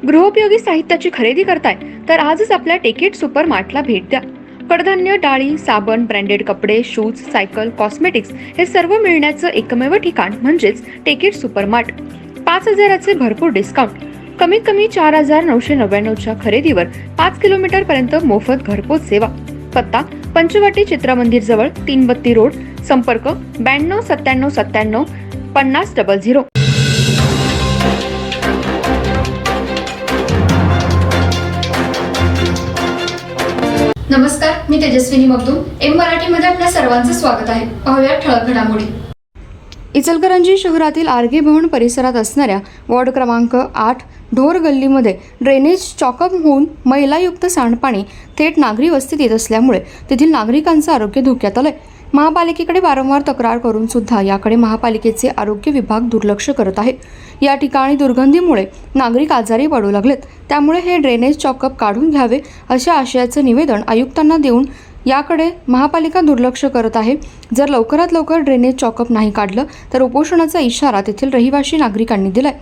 गृहोपयोगी साहित्याची खरेदी करताय तर आजच आपल्या टेकेट सुपर मार्टला भेट द्या. कडधान्य, डाळी, साबण, ब्रँडेड कपडे, शूज, सायकल, कॉस्मेटिक्स हे सर्व मिळण्याचं एकमेव ठिकाण म्हणजेच टेकेट सुपर मार्ट. 5,000चे भरपूर डिस्काउंट. कमीत कमी 4,999च्या खरेदीवर 5 किलोमीटर पर्यंत मोफत घरपोच सेवा. पत्ता पंचवटी चित्रमंदिर जवळ, 332 रोड. संपर्क 92 97 97 50 00. नमस्कार, मी तेजस्विनी मगदूम. एम मराठीमध्ये आपल्या सर्वांचं स्वागत आहे. पाहूया ठळक घडामोडी. इचलकरंजी शहरातील आरगे भवन परिसरात असणाऱ्या वॉर्ड क्रमांक 8 ढोर गल्लीमध्ये ड्रेनेज चॉकअप होऊन मैलायुक्त सांडपाणी थेट नागरी वस्तीत येत असल्यामुळे तेथील नागरिकांचं आरोग्य धोक्यात आलंय. महापालिकेकडे वारंवार तक्रार करून सुद्धा याकडे महापालिकेचे आरोग्य विभाग दुर्लक्ष करत आहे. या ठिकाणी दुर्गंधीमुळे नागरिक आजारी पडू लागलेत. त्यामुळे हे ड्रेनेज चॉकअप काढून घ्यावे अशा आशयाचं निवेदन आयुक्तांना देऊन याकडे महापालिका दुर्लक्ष करत आहे. जर लवकरात लवकर ड्रेनेज चॉकअप नाही काढलं तर उपोषणाचा इशारा तेथील रहिवासी नागरिकांनी दिलाय.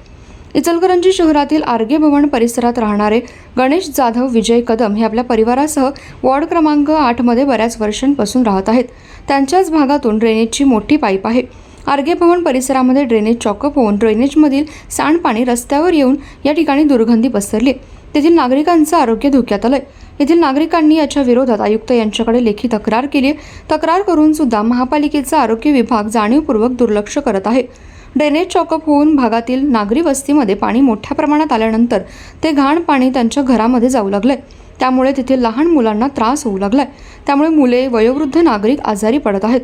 इचलकरंजी शहरातील आरगे भवन परिसरात राहणारे गणेश जाधव विजय कदम हे आपल्या परिवारासह वॉर्ड क्रमांक 8 मध्ये बऱ्याच वर्षांपासून राहत आहेत. त्यांच्याच भागातून ड्रेनेजची मोठी पाईप आहे. आरगे भवन परिसरामध्ये ड्रेनेज चॉकअप होऊन ड्रेनेजमधील सांडपाणी रस्त्यावर येऊन या ठिकाणी दुर्गंधी पसरली. तेथील नागरिकांचं आरोग्य धोक्यात आलंय. येथील नागरिकांनी याच्या विरोधात आयुक्त यांच्याकडे लेखी तक्रार केली. तक्रार करून सुद्धा महापालिकेचा आरोग्य विभाग जाणीवपूर्वक दुर्लक्ष करत आहे. ड्रेनेज चॉकअप होऊन भागातील नागरी वस्तीमध्ये पाणी मोठ्या प्रमाणात आल्यानंतर ते घाण पाणी त्यांच्या घरामध्ये जाऊ लागलंय. त्यामुळे तिथे लहान मुलांना त्रास होऊ लागलाय. त्यामुळे मुले, वयोवृद्ध नागरिक आजारी पडत आहेत.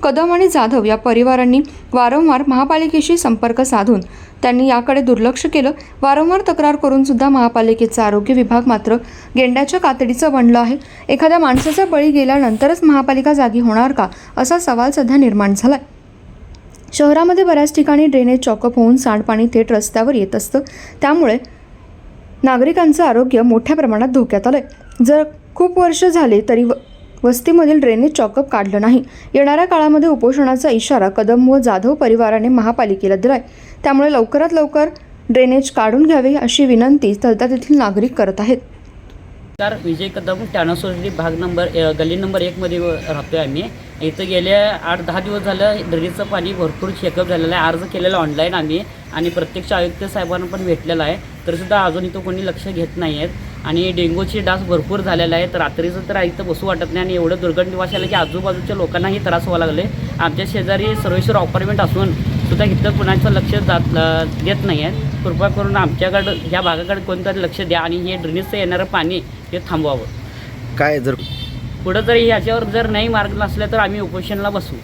कदम आणि जाधव या परिवारांनी वारंवार महापालिकेशी संपर्क साधून त्यांनी याकडे दुर्लक्ष केलं. वारंवार तक्रार करून सुद्धा महापालिकेचा आरोग्य विभाग मात्र गेंड्याच्या कातडीचं बनलं आहे. एखाद्या माणसाचा बळी गेल्यानंतरच महापालिका जागी होणार का असा सवाल सध्या निर्माण झालाय. शहरामध्ये बऱ्याच ठिकाणी ड्रेनेज चॉकअप होऊन सांडपाणी थेट रस्त्यावर येत असतं. त्यामुळे नागरिकांचं आरोग्य मोठ्या प्रमाणात धोक्यात आलंय. जर खूप वर्ष झाले तरी वस्तीमधील ड्रेनेज चॉकअप काढलं नाही. येणाऱ्या काळामध्ये उपोषणाचा इशारा कदम व जाधव परिवाराने महापालिकेला दिलाय. त्यामुळे लवकरात लवकर ड्रेनेज काढून घ्यावे अशी विनंती तळता येथील नागरिक करत आहेत. तर विजय कदम टाणा सोसायटी गल्ली नंबर 1 मध्ये राहतोय आम्ही. इथं गेल्या 8-10 दिवस झालं ड्रेनेजचं पाणी भरपूर चेकअप झालेलं आहे. अर्ज केलेला ऑनलाईन आम्ही आणि प्रत्यक्ष आयुक्त साहेबांना पण भेटलेला आहे. तरीसुद्धा अजून इथं कोणी लक्ष घेत नाही आहेत. आणि डेंग्यूची डास भरपूर झालेला आहे. तर रात्रीचं तर इथं बसू वाटत नाही आणि एवढं दुर्गंधी वास आला की आजूबाजूच्या लोकांनाही त्रास व्हायला लागले. आमच्या शेजारी सर्वेश्वर अपार्टमेंट असून सुद्धा इथं कुणाचं लक्ष देत नाही आहे. कृपा करून आमच्याकडं ह्या भागाकडे कोणतरी लक्ष द्या आणि हे ड्रेनेजचं येणारं पाणी ते थांबवावं. काय जर पुढं जर ह्याच्यावर जर नाही मार्ग नसला तर आम्ही उपोषणाला बसू.